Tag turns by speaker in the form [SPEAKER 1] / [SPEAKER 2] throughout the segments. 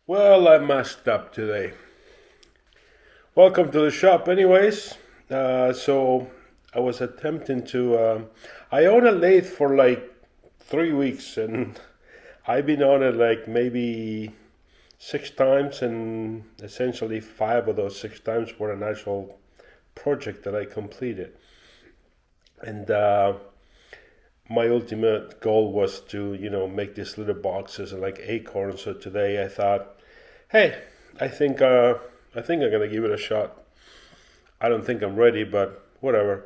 [SPEAKER 1] Well, I messed up today. Welcome to the shop, anyways. So I was attempting to. I own a lathe for like 3 weeks, and I've been on it like maybe 6 times, and essentially 5 of those 6 times were an actual project that I completed. And my ultimate goal was to, make these little boxes and like acorns. So today I thought, hey, I think I think I'm gonna give it a shot. I don't think I'm ready, but whatever.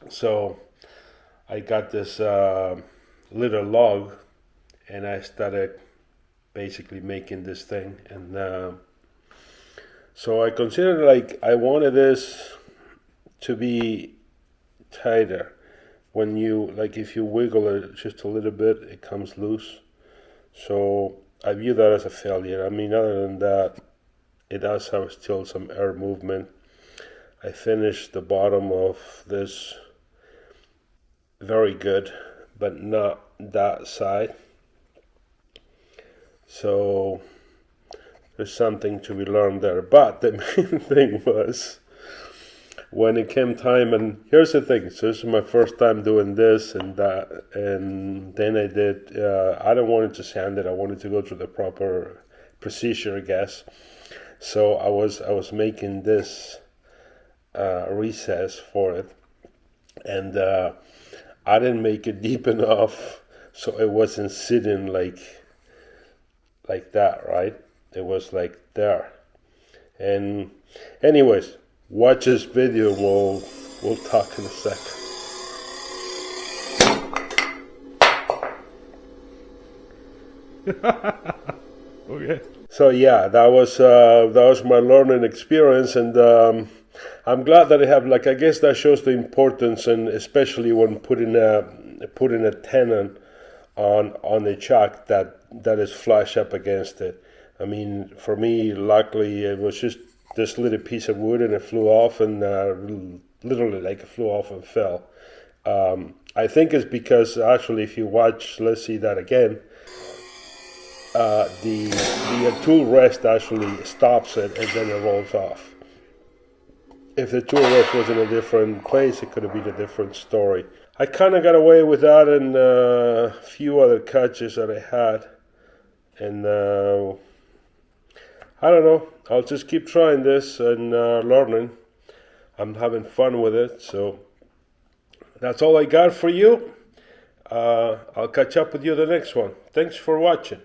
[SPEAKER 1] So I got this little log, and I started basically making this thing. And so I considered like I wanted this to be tighter. When you like, if you wiggle it just a little bit, it comes loose. So I view that as a failure. I mean, other than that, it does have still some air movement. I finished the bottom of this very good, but not that side. So there's something to be learned there. But the main thing was when it came time, and here's the thing. So this is my first time doing this and that, and then I did. I don't want to sand it. I wanted to go through the proper procedure, I guess. So I was making this recess for it, and I didn't make it deep enough, so it wasn't sitting like that, right? It was like there. And anyways, watch this video. We'll talk in a second. Okay. So yeah, that was my learning experience, and I'm glad that I have, like, I guess that shows the importance, and especially when putting a tenon on the chuck that is flush up against it. I mean, for me, luckily, it was just this little piece of wood, and it flew off, and literally like it flew off and fell. I think it's because actually, if you watch, let's see that again. The tool rest actually stops it, and then it rolls off. If the tool rest was in a different place, it could have been a different story. I kind of got away with that and a few other catches that I had, and I don't know. I'll just keep trying this and learning. I'm having fun with it, so that's all I got for you. I'll catch up with you the next one. Thanks for watching.